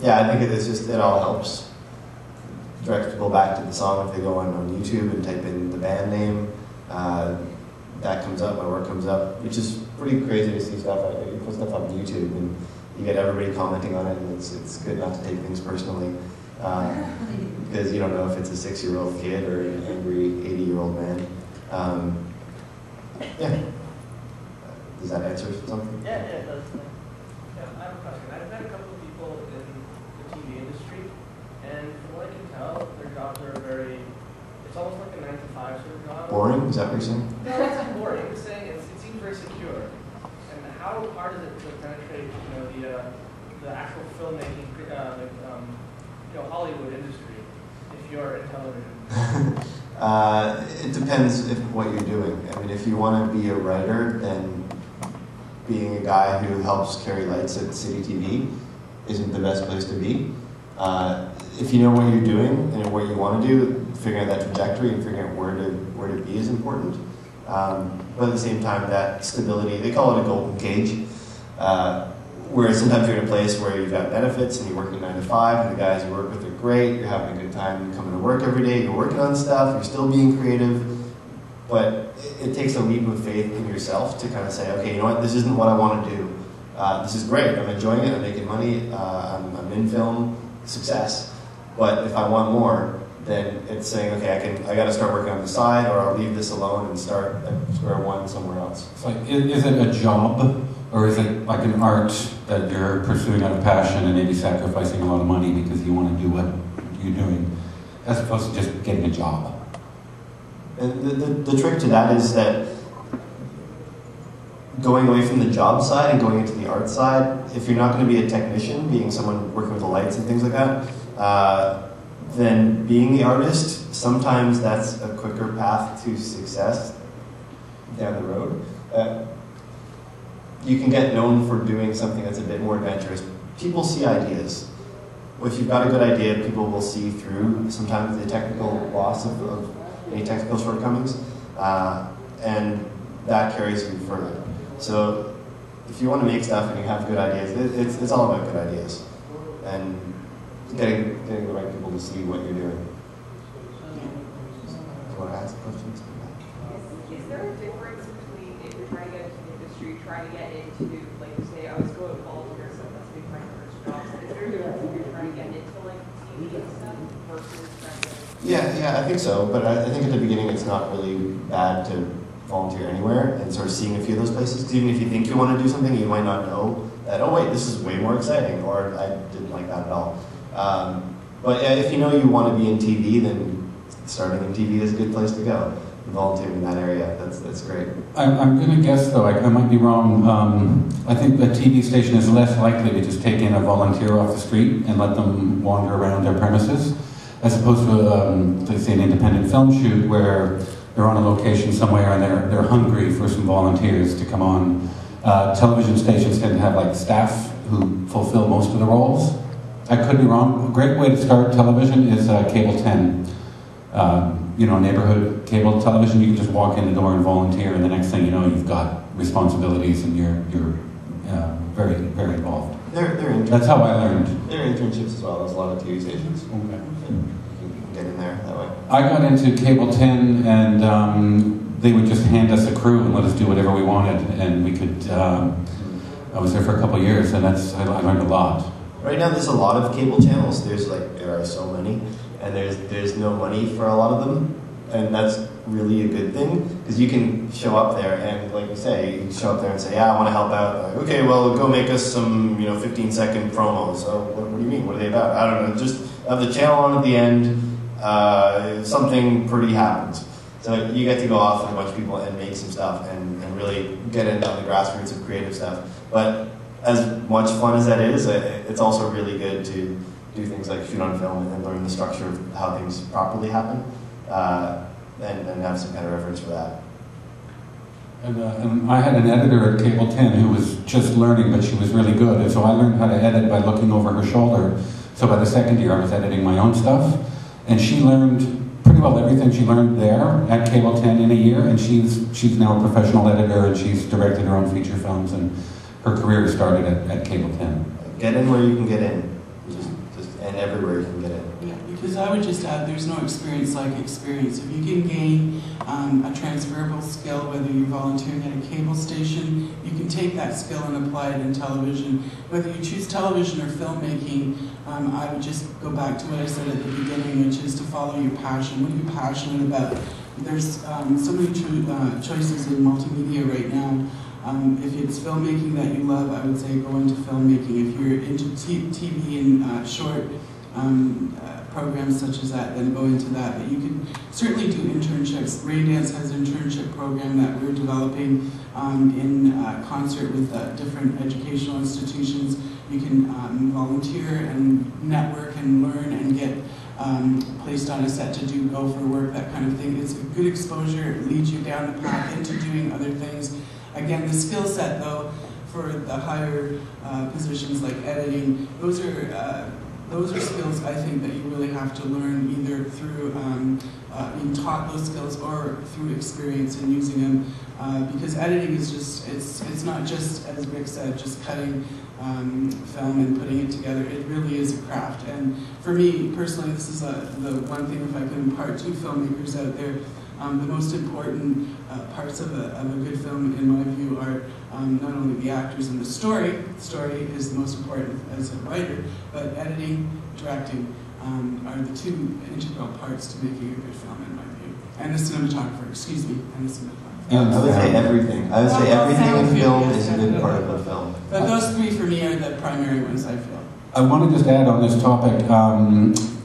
yeah, I think it all helps. Directs people back to the song if they go on YouTube and type in the band name. That comes up, my work comes up, which is pretty crazy to see stuff. You put stuff on YouTube and you get everybody commenting on it, and it's good not to take things personally. Because you don't know if it's a 6-year-old kid or an angry 80-year-old man. Yeah. Does that answer something? Yeah, it does. Yeah, I have a question. I've met a couple of people in the TV industry, and from what I can tell, their jobs are it's almost like a 9-to-5 sort of job. Boring? Is that what you're saying? No, it's not boring. I'm saying it seems very secure. And how hard is it to penetrate, the actual filmmaking, Hollywood industry, if you're in television? It depends what you're doing. I mean, if you want to be a writer, then being a guy who helps carry lights at City TV isn't the best place to be. If you know what you're doing and what you want to do, figuring out that trajectory and figuring out where to be is important. But at the same time, that stability, they call it a golden cage, where sometimes you're in a place where you've got benefits and you're working 9 to 5, and the guys you work with are great, you're having a good time coming to work every day, you're working on stuff, you're still being creative, but it takes a leap of faith in yourself to kind of say, okay, you know what, this isn't what I want to do. This is great, I'm enjoying it, I'm making money, I'm in film, success. But if I want more, then it's saying, okay, I got to start working on the side, or I'll leave this alone and start at square one somewhere else. It's like, is it a job, or is it like an art that you're pursuing out of passion and maybe sacrificing a lot of money because you want to do what you're doing, as opposed to just getting a job? And the trick to that is that going away from the job side and going into the art side, if you're not going to be a technician, being someone working with the lights and things like that, then being the artist, sometimes that's a quicker path to success down the road. You can get known for doing something that's a bit more adventurous. People see ideas. If you've got a good idea, people will see through sometimes the technical loss of any technical shortcomings, and that carries you further. So if you want to make stuff and you have good ideas, it's all about good ideas. And getting the right people to see what you're doing. Do you want to ask questions? Is there a difference between if you're trying to get into the industry, trying to get into, like you say, I was going to volunteer, so that's been my first job. So is there a difference if you're trying to get into like TV stuff versus trying to? Yeah, I think so. But I think at the beginning it's not really bad to volunteer anywhere and sort of seeing a few of those places. Because even if you think you want to do something, you might not know that, oh wait, this is way more exciting, or I didn't like that at all. But if you know you want to be in TV, then starting in TV is a good place to go. Volunteering in that area, that's great. I'm going to guess, though, I might be wrong, I think a TV station is less likely to just take in a volunteer off the street and let them wander around their premises, as opposed to say, an independent film shoot where they're on a location somewhere and they're hungry for some volunteers to come on. Television stations tend to have like staff who fulfill most of the roles. I could be wrong. A great way to start television is Cable 10. You know, neighborhood cable television. You can just walk in the door and volunteer, and the next thing you know, you've got responsibilities, and you're very, very involved. That's how I learned. There are internships as well. There's a lot of TV stations. Okay. You can get in there that way. I got into Cable 10, and they would just hand us a crew and let us do whatever we wanted, and we could. I was there for a couple of years, and I learned a lot. Right now, there's a lot of cable channels. There are so many, and there's no money for a lot of them, and that's really a good thing because you can show up there and, like you say, you show up there and say, "Yeah, I want to help out." Like, okay, well, go make us some 15-second promos. So what do you mean? What are they about? I don't know. Just have the channel on at the end. Something pretty happens. So you get to go off with a bunch of people and make some stuff and really get in on the grassroots of creative stuff. But as much fun as that is, it's also really good to do things like shoot on film and learn the structure of how things properly happen, and have some kind of reference for that. And I had an editor at Cable 10 who was just learning, but she was really good. And so I learned how to edit by looking over her shoulder. So by the second year, I was editing my own stuff. And she learned pretty well everything she learned there at Cable 10 in a year. And she's now a professional editor, and she's directed her own feature films. And her career started at Cable 10. Get in where you can get in, and everywhere you can get in. Yeah, because I would just add, there's no experience like experience. If you can gain a transferable skill, whether you're volunteering at a cable station, you can take that skill and apply it in television. Whether you choose television or filmmaking, I would just go back to what I said at the beginning, which is to follow your passion. What are you passionate about? There's so many choices in multimedia right now. If it's filmmaking that you love, I would say go into filmmaking. If you're into TV and short programs such as that, then go into that. But you can certainly do internships. Raindance has an internship program that we're developing in concert with different educational institutions. You can volunteer and network and learn and get placed on a set to do gopher work, that kind of thing. It's a good exposure. It leads you down the path into doing other things. Again, the skill set, though, for the higher positions like editing, those are skills I think that you really have to learn either through being taught those skills or through experience in using them. Because editing is just, it's not just, as Rick said, just cutting film and putting it together. It really is a craft. And for me, personally, this is the one thing, if I can impart to filmmakers out there, the most important parts of a good film, in my view, are not only the actors and the story. Story is the most important as a writer, but editing, directing are the two integral parts to making a good film, in my view. And the cinematographer, and the cinematographer. I would say everything. I would say everything in film is a good part of a film. But those three, for me, are the primary ones, I feel. I want to just add on this topic,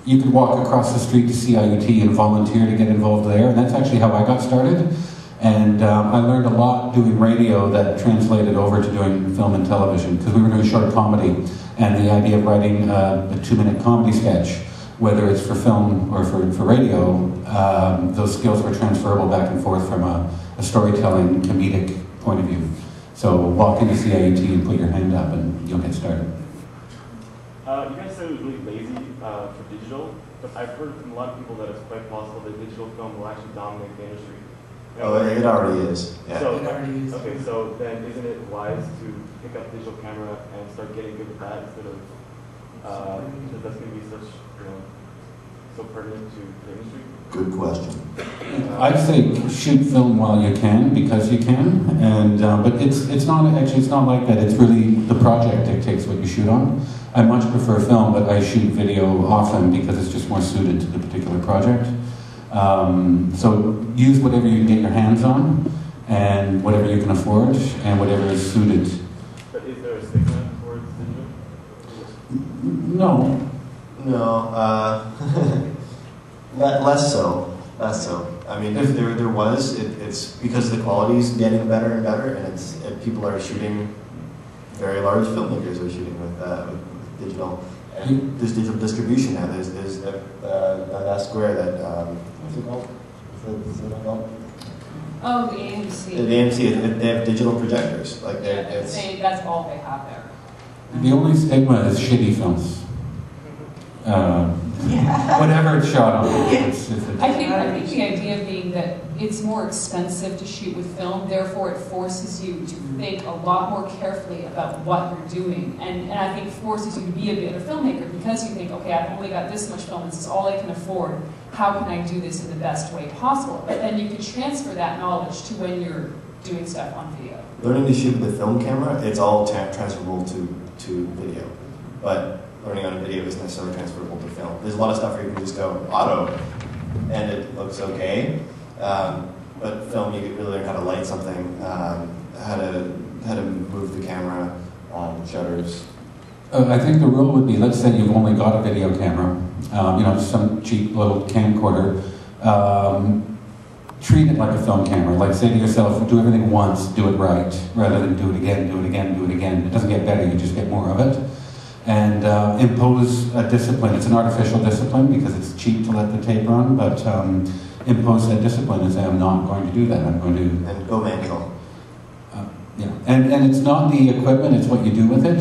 you could walk across the street to CIUT and volunteer to get involved there, and that's actually how I got started. And I learned a lot doing radio that translated over to doing film and television, because we were doing short comedy, and the idea of writing a 2-minute comedy sketch, whether it's for film or for radio, those skills were transferable back and forth from a storytelling, comedic point of view. So walk into CIUT and put your hand up and you'll get started. You guys said it was really lazy for digital, but I've heard from a lot of people that it's quite possible that digital film will actually dominate the industry. Oh, it already is. Yeah. So, It already is. okay, so then isn't it wise to pick up digital camera and start getting good with that instead of, because that's going to be such, so pertinent to the industry? Good question. I'd say shoot film while you can, because you can, and but it's not like that. It's really the project dictates what you shoot on. I much prefer film, but I shoot video often because it's just more suited to the particular project. So use whatever you can get your hands on, and whatever you can afford, and whatever is suited. But is there a stigma towards digital? No. Less so. I mean, if there was, it's because the quality's getting better and better, and people are shooting. Very large filmmakers are shooting with digital. And there's digital distribution now. There's that square that what's it called? Is it called? Oh, the AMC. The AMC. They have digital projectors. Like I'd say that's all they have there. The only stigma is shitty films. Whatever it's shot on. I think the idea being that it's more expensive to shoot with film, therefore it forces you to think a lot more carefully about what you're doing. And I think forces you to be a better filmmaker because you think, okay, I've only got this much film, this is all I can afford. How can I do this in the best way possible? But then you can transfer that knowledge to when you're doing stuff on video. Learning to shoot with a film camera, it's all transferable to video. But learning on a video isn't necessarily transferable to film. There's a lot of stuff where you can just go auto, and it looks okay. But film, you can really learn how to light something, how to move the camera, shutters. I think the rule would be, let's say you've only got a video camera, some cheap little camcorder. Treat it like a film camera. Like, say to yourself, do everything once, do it right, rather than do it again, do it again, do it again. It doesn't get better, you just get more of it. And impose a discipline. It's an artificial discipline because it's cheap to let the tape run, but impose that discipline and say, I'm not going to do that. I'm going to... And go manual. Yeah, and it's not the equipment, it's what you do with it.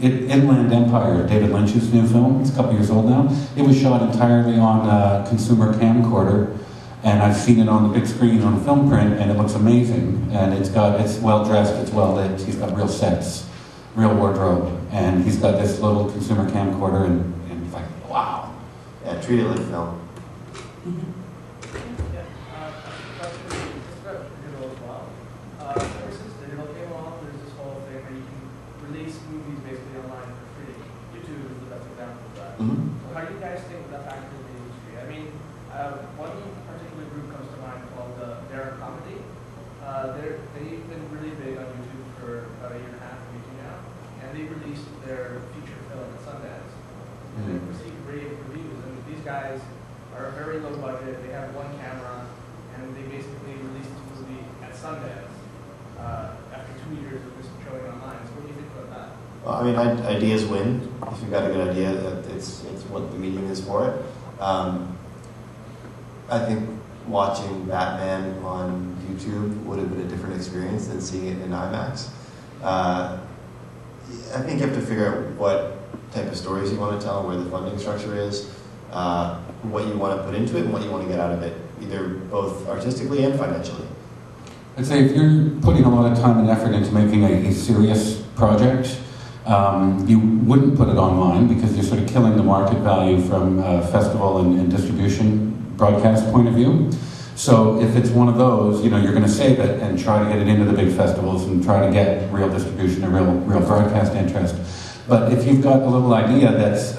Inland Empire, David Lynch's new film, it's a couple years old now. It was shot entirely on a consumer camcorder, and I've seen it on the big screen on film print, and it looks amazing. And it's well dressed, it's well lit, he's got real sets, real wardrobe, and he's got this little consumer camcorder, and it's like, wow. Yeah, treat it like film. Ever since digital came along, there's this whole thing where you can release movies basically online for free. YouTube is the best example of that. So how do you guys think that factors in the industry? I mean, one particular group comes to mind called Dare Comedy. They've been really big on YouTube for about a year and a half, maybe now, and they released their feature film at Sundance. And they've received rave reviews, and these guys are very low budget, they have one camera, and they basically released this movie at Sundance. After 2 years of just showing online. So what do you think about that? Well, I mean, ideas win. If you've got a good idea, it's what the medium is for it. I think watching Batman on YouTube would have been a different experience than seeing it in IMAX. I think you have to figure out what type of stories you want to tell, where the funding structure is, what you want to put into it, and what you want to get out of it, either both artistically and financially. I'd say if you're putting a lot of time and effort into making a serious project, you wouldn't put it online because you're sort of killing the market value from a festival and distribution broadcast point of view. So if it's one of those, you're going to save it and try to get it into the big festivals and try to get real distribution and real broadcast interest. But if you've got a little idea that's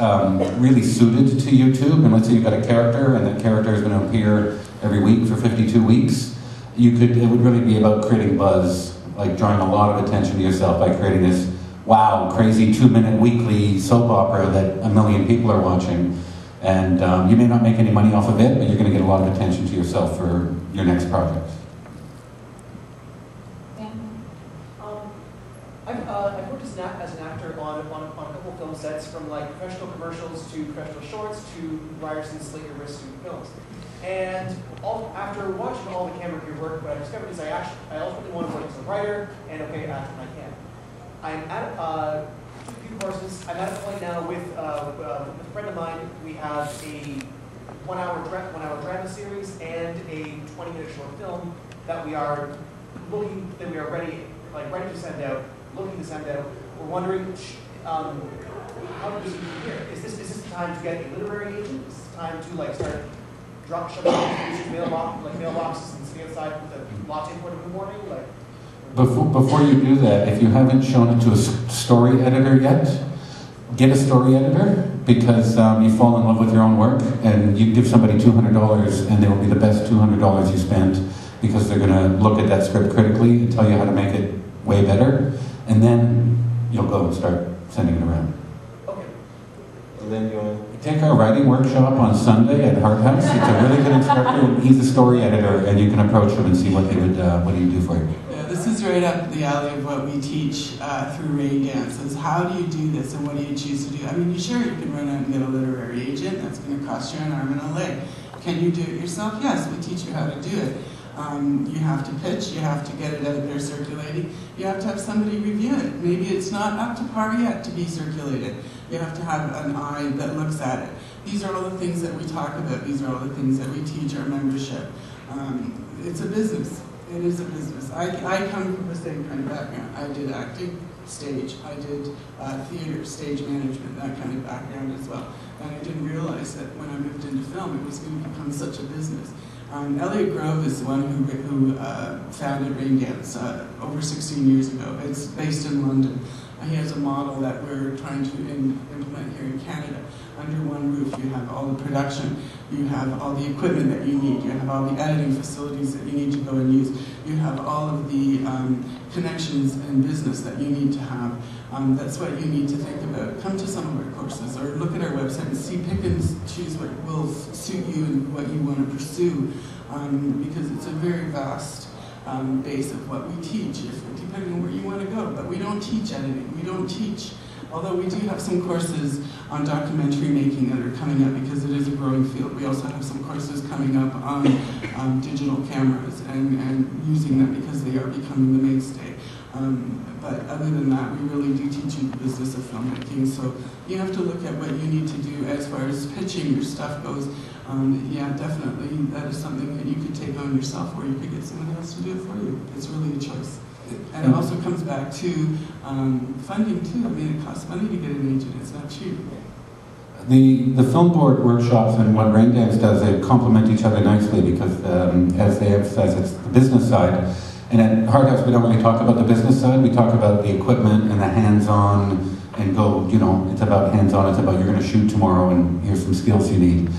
really suited to YouTube, and let's say you've got a character and that character is going to appear every week for 52 weeks, it would really be about creating buzz, like drawing a lot of attention to yourself by creating this, wow, crazy 2-minute weekly soap opera that 1 million people are watching. And you may not make any money off of it, but you're going to get a lot of attention to yourself for your next project. I've worked as an actor on a couple of film sets, from like professional commercials to professional shorts to Ryerson Slater Risk student films. And after watching all the camera crew work, what I discovered is I ultimately want to work as a writer and actor when I can. I'm at a few courses. I'm at a point now with a friend of mine. We have a one-hour drama series and a 20-minute short film that we are ready to send out. Looking to send out. We're wondering how to proceed from here. Is this the time to get a literary agent? Is this the time to start shoving mailboxes and sitting outside with a latte for in the morning? Before you do that, if you haven't shown it to a story editor yet, get a story editor, because you fall in love with your own work, and you give somebody $200 and they will be the best $200 you spent, because they're going to look at that script critically and tell you how to make it way better, and then you'll go and start sending it around. Okay. And then you want to take our writing workshop on Sunday at Hart House. It's a really good instructor, and he's a story editor, and you can approach him and see what he would do for you. Yeah, this is right up the alley of what we teach through rain dances. How do you do this, and what do you choose to do? I mean, you can run out and get a literary agent. That's going to cost you an arm and a leg. Can you do it yourself? Yes, we teach you how to do it. You have to pitch, you have to get it out there circulating, you have to have somebody review it. Maybe it's not up to par yet to be circulated. You have to have an eye that looks at it. These are all the things that we talk about. These are all the things that we teach our membership. It's a business. It is a business. I come from the same kind of background. I did acting, stage. I did theater, stage management, that kind of background as well. And I didn't realize that when I moved into film, it was going to become such a business. Elliot Grove is the one who founded Rain Dance over 16 years ago. It's based in London. He has a model that we're trying to implement here in Canada. Under one roof, you have all the production, you have all the equipment that you need, you have all the editing facilities that you need to go and use, you have all of the connections and business that you need to have. That's what you need to think about. Come to some of our courses or look at our website and see, pick and choose what will suit you and what you want to pursue, because it's a very vast base of what we teach, depending on where you want to go. But we don't teach editing, we don't teach, although we do have some courses on documentary making that are coming up because it is a growing field. We also have some courses coming up on digital cameras and using them because they are becoming the mainstay. But other than that, we really do teach you the business of filmmaking. So you have to look at what you need to do as far as pitching your stuff goes. Yeah, definitely, that is something that you could take on yourself, or you could get someone else to do it for you. It's really a choice. And it also comes back to funding too. I mean, it costs money to get an agent. It's not cheap. The film board workshops and what Rain Dance does, they complement each other nicely because, as they emphasize, it's the business side. And at Hart House, we don't really talk about the business side. We talk about the equipment and the hands-on and go, you know, it's about hands-on. It's about you're going to shoot tomorrow and here's some skills you need.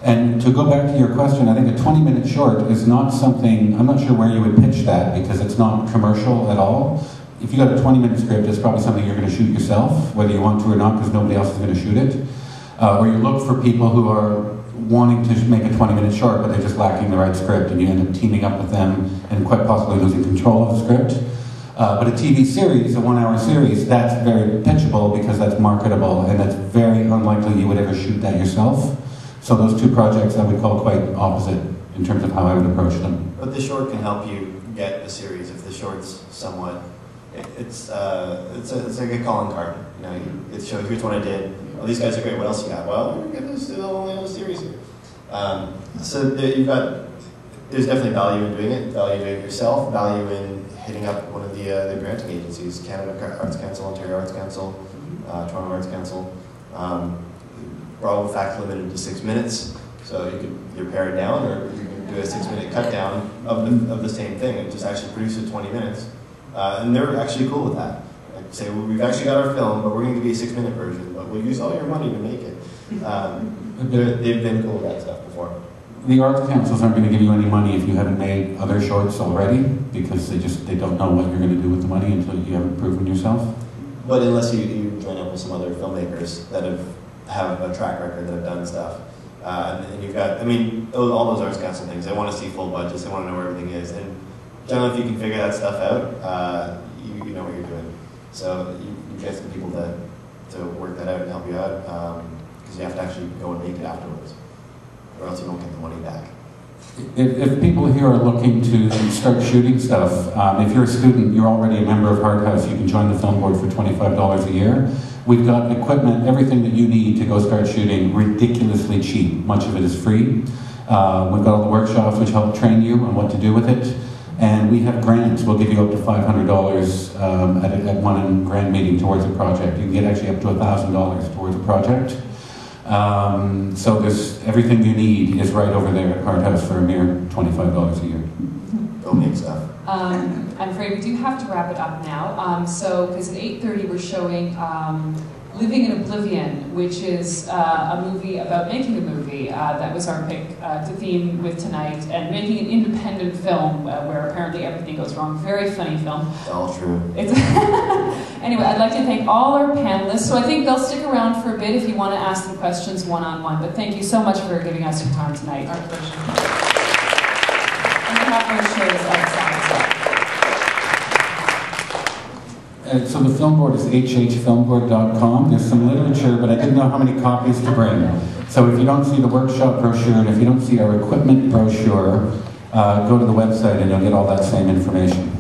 And to go back to your question, I think a 20-minute short is not something, I'm not sure where you would pitch that because it's not commercial at all. If you got a 20-minute script, it's probably something you're going to shoot yourself, whether you want to or not, because nobody else is going to shoot it. Or you look for people who are wanting to make a 20-minute short, but they're just lacking the right script, and you end up teaming up with them and quite possibly losing control of the script. But a TV series, a 1-hour series, that's very pitchable because that's marketable, and that's very unlikely you would ever shoot that yourself. So those two projects I would call quite opposite in terms of how I would approach them. But the short can help you get a series if the short's somewhat. It's like a calling card. You know, it shows here's what I did. Oh, these guys are great. What else you got? Well, we're going to only have a series here. So there's definitely value in doing it. Value in doing it yourself. Value in hitting up one of the granting agencies: Canada Arts Council, Ontario Arts Council, Toronto Arts Council. Raw fact limited to 6 minutes, so you could either pare it down or you can do a 6-minute cut down of the same thing and just actually produce it 20 minutes. And they're actually cool with that. Like say, well, we've actually got our film, but we're going to give you a 6-minute version, but we'll use all your money to make it. They've been cool with that stuff before. The arts councils aren't going to give you any money if you haven't made other shorts already, because they don't know what you're going to do with the money until you haven't proven yourself. But unless you join up with some other filmmakers that have a track record, that have done stuff. And you've got, I mean, all those arts council things, they want to see full budgets, they want to know where everything is. And generally, if you can figure that stuff out, you know what you're doing. So you get some people to work that out and help you out, because you have to actually go and make it afterwards, or else you don't get the money back. If people here are looking to start shooting stuff, if you're a student, you're already a member of Hart House, you can join the film board for $25 a year. We've got equipment, everything that you need to go start shooting, ridiculously cheap. Much of it is free. We've got all the workshops which help train you on what to do with it. And we have grants. We'll give you up to $500 at one grant meeting towards a project. You can get actually up to $1,000 towards a project. So there's everything you need is right over there at Hart House for a mere $25 a year. Go make stuff. I'm afraid we do have to wrap it up now. So, because at 8:30 we're showing Living in Oblivion, which is a movie about making a movie. That was our pick to theme with tonight, and making an independent film where apparently everything goes wrong. Very funny film. It's all true. Anyway, I'd like to thank all our panelists. So I think they'll stick around for a bit if you want to ask them questions one-on-one. But thank you so much for giving us your time tonight. Our pleasure. And we have brochures outside. So the film board is hhfilmboard.com. There's some literature, but I didn't know how many copies to bring. So if you don't see the workshop brochure, and if you don't see our equipment brochure, go to the website and you'll get all that same information.